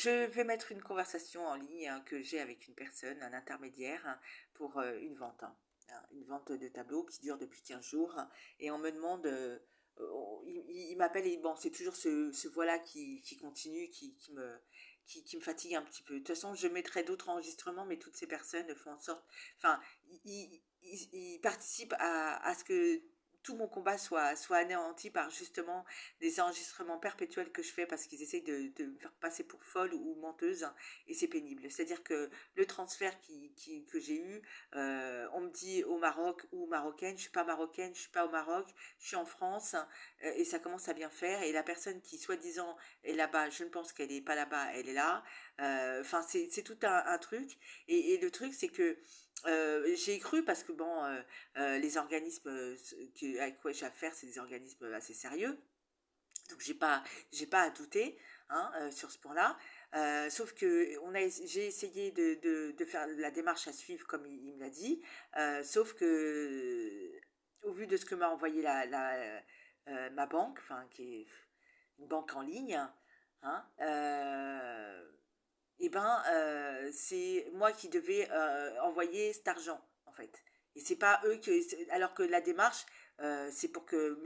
je vais mettre une conversation en ligne que j'ai avec une personne, un intermédiaire, pour une vente. Une vente de tableaux qui dure depuis 15 jours. Et on me demande, il m'appelle et bon, c'est toujours ce voilà qui continue, qui me fatigue un petit peu. De toute façon, je mettrai d'autres enregistrements, mais toutes ces personnes font en sorte, enfin, ils participent à ce que tout mon combat soit anéanti par justement des enregistrements perpétuels que je fais parce qu'ils essayent de me faire passer pour folle ou menteuse, et c'est pénible. C'est-à-dire que le transfert que j'ai eu, on me dit au Maroc ou marocaine, je suis pas marocaine, je suis pas au Maroc, je suis en France, et ça commence à bien faire, et la personne qui soi-disant est là-bas, je ne pense qu'elle n'est pas là-bas, elle est là. Enfin, c'est tout un truc, et le truc c'est que j'ai cru parce que bon, les organismes avec quoi j'ai affaire, c'est des organismes assez sérieux, donc j'ai pas à douter, hein, sur ce point-là. Sauf que j'ai essayé de faire la démarche à suivre comme il me l'a dit, sauf que au vu de ce que m'a envoyé ma banque, enfin qui est une banque en ligne, hein, et ben c'est moi qui devais envoyer cet argent en fait. Et c'est pas eux alors que la démarche, c'est pour que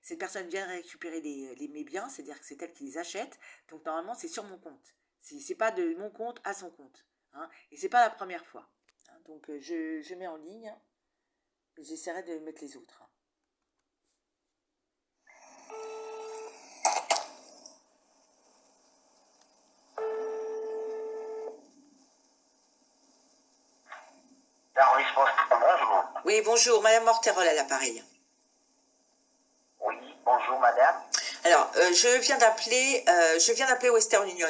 cette personne vienne récupérer mes biens, c'est-à-dire que c'est elle qui les achète. Donc normalement c'est sur mon compte. C'est pas de mon compte à son compte, hein. Et c'est pas la première fois, hein. Donc je mets en ligne, j'essaierai de mettre les autres. Bonjour. Oui, bonjour, Madame Morterol à l'appareil. Oui, bonjour madame. Alors, je viens d'appeler Western Union.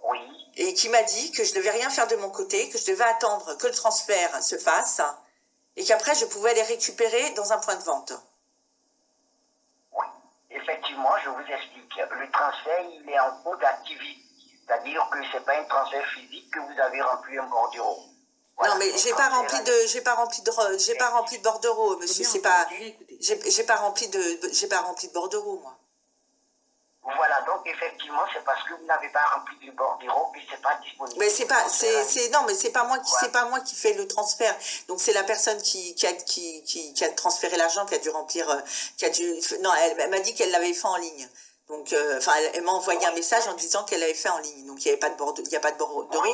Oui. Et qui m'a dit que je devais rien faire de mon côté, que je devais attendre que le transfert se fasse, et qu'après je pouvais les récupérer dans un point de vente. Oui, effectivement, je vous explique. Le transfert, il est en cours d'activité. C'est-à-dire que ce n'est pas un transfert physique que vous avez rempli un bordereau. Voilà, non, mais j'ai pas rempli de bordereau, monsieur. C'est pas, j'ai pas rempli de bordereau, moi. Voilà, donc effectivement, c'est parce que vous n'avez pas rempli de bordereau que c'est pas disponible. Mais non, mais c'est pas moi qui, voilà. C'est pas moi qui fais le transfert. Donc c'est la personne qui a transféré l'argent, qui a dû remplir, non, elle m'a dit qu'elle l'avait fait en ligne. Donc, enfin, elle m'a envoyé un message en disant qu'elle l'avait fait en ligne. Donc il n'y avait pas de bordereau, il y a pas de bordereau. Oui.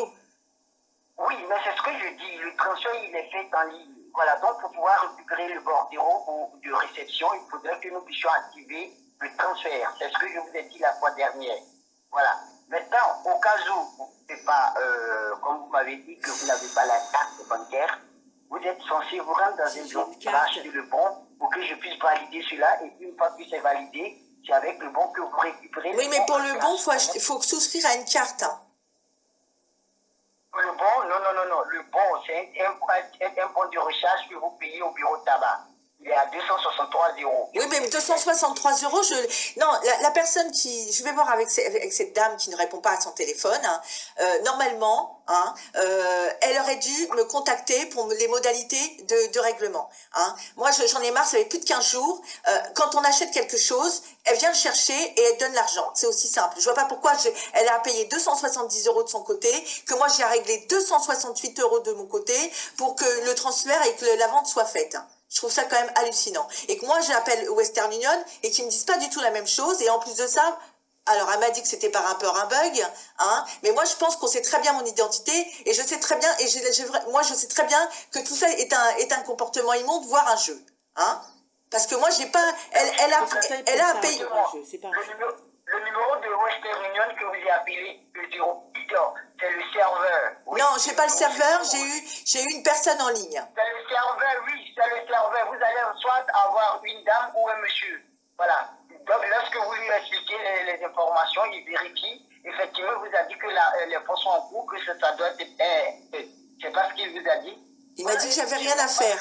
Oui, mais c'est ce que je dis. Le transfert, il est fait en ligne. Voilà, donc pour pouvoir récupérer le bordereau de réception, il faudrait que nous puissions activer le transfert. C'est ce que je vous ai dit la fois dernière. Voilà. Maintenant, au cas où, c'est pas, comme vous m'avez dit que vous n'avez pas la carte bancaire, vous êtes censé vous rendre dans une bureau pour acheter le bon pour que je puisse valider cela. Et une fois que c'est validé, c'est avec le bon que vous récupérez. Oui, mais pour le bon, il faut souscrire à une carte. Hein. Le bon, non. Le bon, c'est un bon de recharge que vous payez au bureau de tabac. Il est à 263 €. Oui, mais 263 €, non, la personne je vais voir avec cette dame qui ne répond pas à son téléphone, hein, normalement, hein, elle aurait dû me contacter pour les modalités de règlement. Hein. Moi, j'en ai marre, ça fait plus de 15 jours. Quand on achète quelque chose, elle vient le chercher et elle donne l'argent. C'est aussi simple. Je vois pas pourquoi elle a payé 270 € de son côté, que moi j'ai réglé 268 € de mon côté pour que le transfert et que la vente soit faite. Je trouve ça quand même hallucinant. Et que moi, j'appelle Western Union et qu'ils me disent pas du tout la même chose. Et en plus de ça, alors elle m'a dit que c'était par un bug, hein. Mais moi, je pense qu'on sait très bien mon identité et je sais très bien, moi, je sais très bien que tout ça est un comportement immonde, voire un jeu, hein. Parce que moi, j'ai pas, elle a payé. Le numéro de Western Union que vous avez appelé, le 08, c'est le serveur. Oui. Non, j'ai pas le serveur, j'ai eu une personne en ligne. C'est le serveur, oui, c'est le serveur. Vous allez soit avoir une dame ou un monsieur. Voilà. Donc, lorsque vous lui expliquez les informations, il vérifie. Effectivement, il vous a dit que les fonds sont en cours, que ça doit être. C'est pas ce qu'il vous a dit. Il m'a dit que j'avais rien à faire.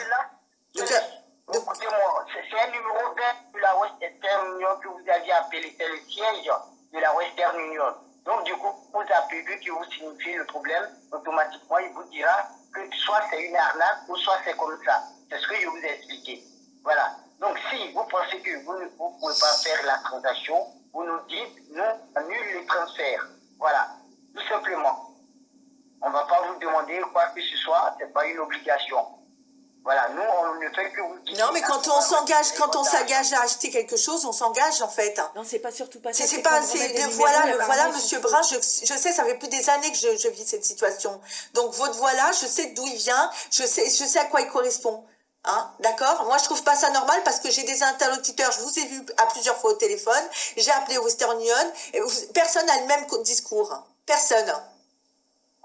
Écoutez-moi, c'est un numéro 20 de la Western Union que vous aviez appelé. C'est le siège de la Western Union. Donc, du coup, vous appelez qui vous signifie le problème, automatiquement, il vous dira que soit c'est une arnaque ou soit c'est comme ça. C'est ce que je vous ai expliqué. Voilà. Donc, si vous pensez que vous ne pouvez pas faire la transaction, vous nous dites, nous, annule les transferts. pas une obligation. Voilà, nous, on ne fait que vous dire. Non, mais quand on s'engage à acheter quelque chose, on s'engage en fait. Non, c'est pas surtout pas ça. C'est pas, voilà, Monsieur Brun, je sais, ça fait plus des années que je vis cette situation. Donc votre voilà, je sais d'où il vient, je sais à quoi il correspond. Hein, d'accord? Moi, je trouve pas ça normal parce que j'ai des interlocuteurs, je vous ai vu à plusieurs fois au téléphone, j'ai appelé Western Union, et personne n'a le même discours. Personne.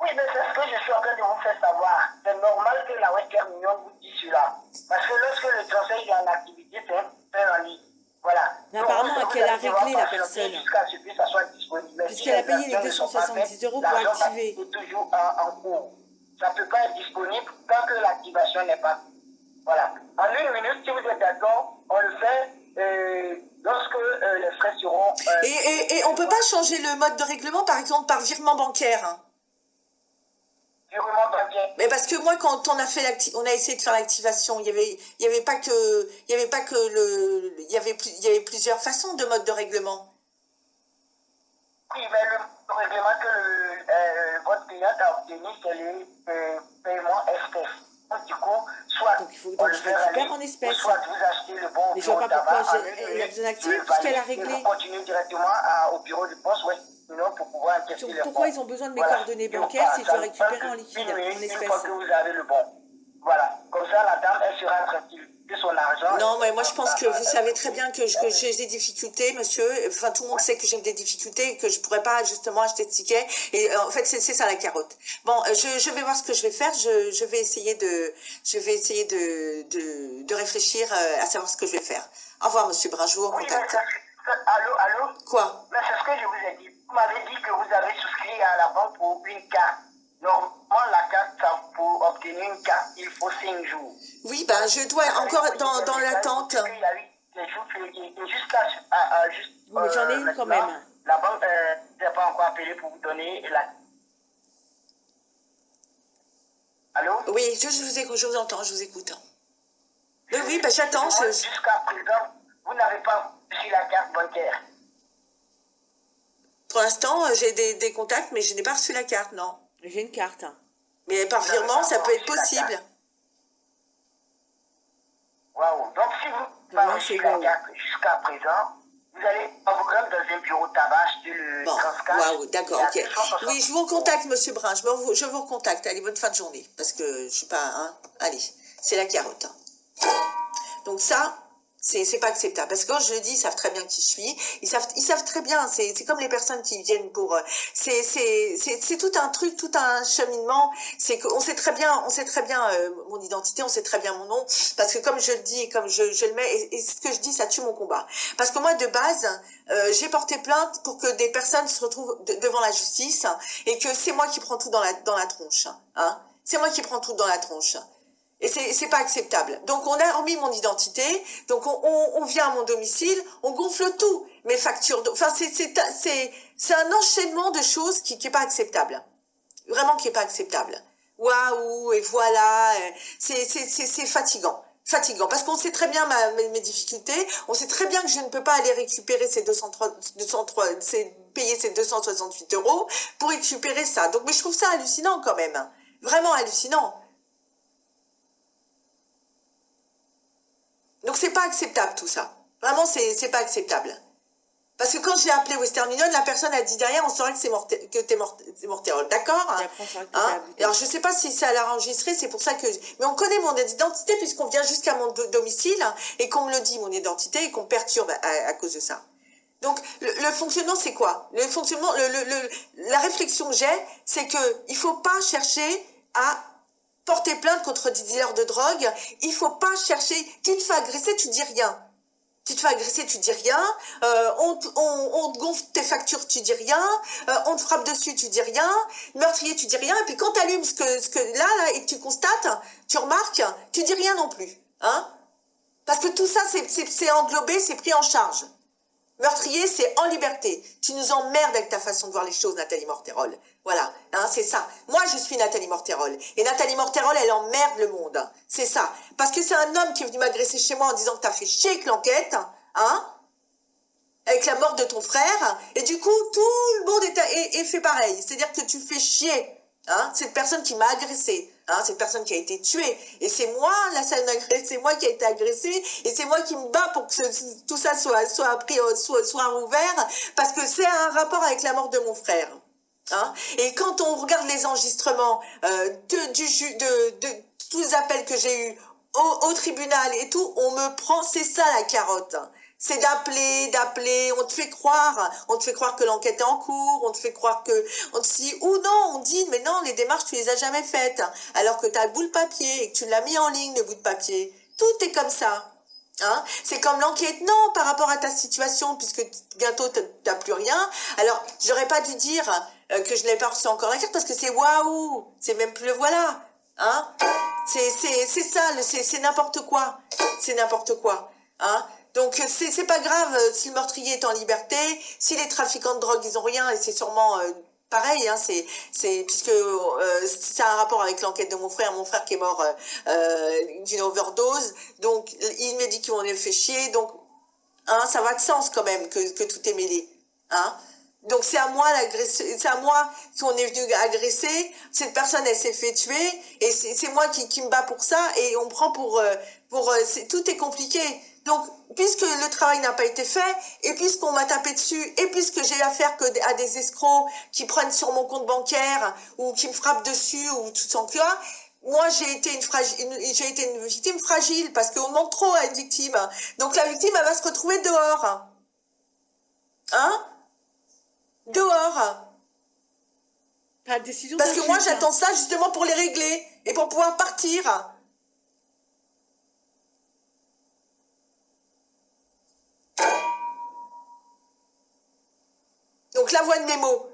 Oui, mais c'est ce que je suis en train de vous faire savoir. C'est normal que la Western Union vous dise cela. Parce que lorsque le transfert est en activité, c'est fait en ligne. Voilà. Mais apparemment, qu'elle a réglé la personne. Jusqu'à ce que ça soit disponible. Puisqu'elle a payé les 270 € pour activer. C'est toujours en cours. Ça ne peut pas être disponible tant que l'activation n'est pas. Voilà. En une minute, si vous êtes d'accord, on le fait lorsque les frais seront... Et on ne peut pas changer le mode de règlement, par exemple, par virement bancaire, hein. Virement bancaire. Mais parce que moi, quand on a fait on a essayé de faire l'activation, il y avait plusieurs façons de mode de règlement. Oui, mais le règlement que votre client a obtenu, c'est le paiement espèce. Du coup, soit donc il faut donc je récupère en espèces. Soit vous achetez le bon. Mais je vois pas pourquoi elle a besoin d'activer puisqu'elle a réglé. Vous continuez directement au bureau de poste, ouais, sinon pour pouvoir encaisser les pourquoi ils ont besoin de mes coordonnées bancaires si je dois récupérer en liquide, en espèces? Une fois que vous avez le bon. Voilà, comme ça la dame, elle sera tranquille. Son argent. Non, mais moi je pense que vous savez très bien que j'ai des difficultés, monsieur. Enfin, tout le monde sait que j'ai des difficultés et que je pourrais pas justement acheter de tickets. Et en fait, c'est ça la carotte. Bon, je vais voir ce que je vais faire. Je vais essayer de réfléchir à savoir ce que je vais faire. Au revoir, monsieur Brun, je vous recontacte. Allô? Quoi? Mais c'est ce que je vous ai dit. Vous m'avez dit que vous avez souscrit à la banque pour une carte. Normalement, la carte, pour obtenir une carte, il faut 5 jours. Oui, ben je dois encore dans l'attente. Il y a eu des jours jusqu'à juste. Mais j'en ai une quand même. La banque n'a pas encore appelé pour vous donner la. Allô? Oui, je vous entends, je vous écoute. Oui, ben j'attends. Jusqu'à présent, vous n'avez pas reçu la carte bancaire. Pour l'instant, j'ai des contacts, mais je n'ai pas reçu la carte, non. J'ai une carte. Mais par virement, ça peut être possible. Waouh. Donc, si vous n'avez pas reçu la carte jusqu'à présent, vous allez vous rendre dans un bureau de tabac de le Transcash. Waouh, d'accord, ok. Oui, je vous recontacte, monsieur Brun. Je vous recontacte. Allez, bonne fin de journée. Parce que je ne suis pas... Hein, allez, c'est la carotte. Donc ça... C'est pas acceptable. Parce que quand je le dis, ils savent très bien qui je suis. Ils savent très bien. C'est comme les personnes qui viennent pour... C'est tout un truc, tout un cheminement. C'est qu'on sait très bien mon identité, on sait très bien mon nom. Parce que comme je le dis, comme je le mets, et ce que je dis, ça tue mon combat. Parce que moi, de base, j'ai porté plainte pour que des personnes se retrouvent devant la justice et que c'est moi qui prends tout dans la tronche. Hein. C'est moi qui prends tout dans la tronche. Et c'est pas acceptable. Donc on a remis mon identité, donc on vient à mon domicile, on gonfle tout, mes factures. Enfin c'est un enchaînement de choses qui est pas acceptable. Vraiment qui est pas acceptable. Waouh, et voilà, c'est fatigant. Fatigant, parce qu'on sait très bien mes difficultés, on sait très bien que je ne peux pas aller récupérer payer ces 268 € pour récupérer ça. Donc mais je trouve ça hallucinant quand même. Vraiment hallucinant. Donc c'est pas acceptable tout ça. Vraiment c'est pas acceptable. Parce que quand j'ai appelé Western Union, la personne a dit derrière, on saurait que t'es Morterol, d'accord, hein? Alors je sais pas si ça l'a enregistré, c'est pour ça que... Mais on connaît mon identité puisqu'on vient jusqu'à mon domicile et qu'on me le dit, mon identité, et qu'on perturbe à cause de ça. Donc le fonctionnement c'est quoi? Le fonctionnement, la réflexion que j'ai, c'est que il faut pas chercher à porter plainte contre des dealers de drogue, il faut pas chercher, tu te fais agresser, tu dis rien. Tu te fais agresser, tu dis rien, on te gonfle tes factures, tu dis rien, on te frappe dessus, tu dis rien, meurtrier, tu dis rien, et puis quand tu allumes là, et que tu constates, tu remarques, tu dis rien non plus. Hein? Parce que tout ça, c'est englobé, c'est pris en charge. Meurtrier, c'est en liberté. Tu nous emmerdes avec ta façon de voir les choses, Nathalie Morterol. Voilà, hein, c'est ça. Moi, je suis Nathalie Morterol. Et Nathalie Morterol, elle emmerde le monde. C'est ça. Parce que c'est un homme qui est venu m'agresser chez moi en disant que t'as fait chier avec l'enquête, hein, avec la mort de ton frère. Et du coup, tout le monde est fait pareil. C'est-à-dire que tu fais chier, hein, cette personne qui m'a agressé. Hein, cette personne qui a été tuée. Et c'est moi, c'est moi qui a été agressée, et c'est moi qui me bats pour que tout ça soit rouvert, parce que c'est un rapport avec la mort de mon frère. Hein. Et quand on regarde les enregistrements de tous les appels que j'ai eus au tribunal et tout, on me prend, c'est ça la carotte. C'est d'appeler, on te fait croire que l'enquête est en cours, on te fait croire que, ou non, on dit, mais non, les démarches, tu les as jamais faites, alors que tu as le bout de papier et que tu l'as mis en ligne, le bout de papier. Tout est comme ça. Hein, c'est comme l'enquête, non, par rapport à ta situation, puisque bientôt t'as plus rien. Alors, j'aurais pas dû dire que je n'avais pas reçu encore la carte, parce que c'est waouh, c'est même plus le voilà. Hein, c'est ça, c'est n'importe quoi. C'est n'importe quoi. Hein. Donc c'est pas grave si le meurtrier est en liberté, si les trafiquants de drogue ils ont rien, et c'est sûrement pareil, hein, puisque ça a un rapport avec l'enquête de mon frère qui est mort d'une overdose, donc il me dit qu'on est fait chier, donc hein, ça va de sens quand même que tout est mêlé, hein. Donc c'est à moi qu'on est venu agresser, cette personne elle s'est fait tuer, et c'est moi qui me bats pour ça, et on prend tout est compliqué. Donc, puisque le travail n'a pas été fait, et puisqu'on m'a tapé dessus, et puisque j'ai affaire à des escrocs qui prennent sur mon compte bancaire, ou qui me frappent dessus, ou tout ça, moi, j'ai été une victime fragile, parce qu'on ment trop à une victime. Donc, la victime, elle va se retrouver dehors. Hein? Dehors. Pas de décision. Parce que moi, j'attends ça justement pour les régler, et pour pouvoir partir. Donc la voix de mes mots.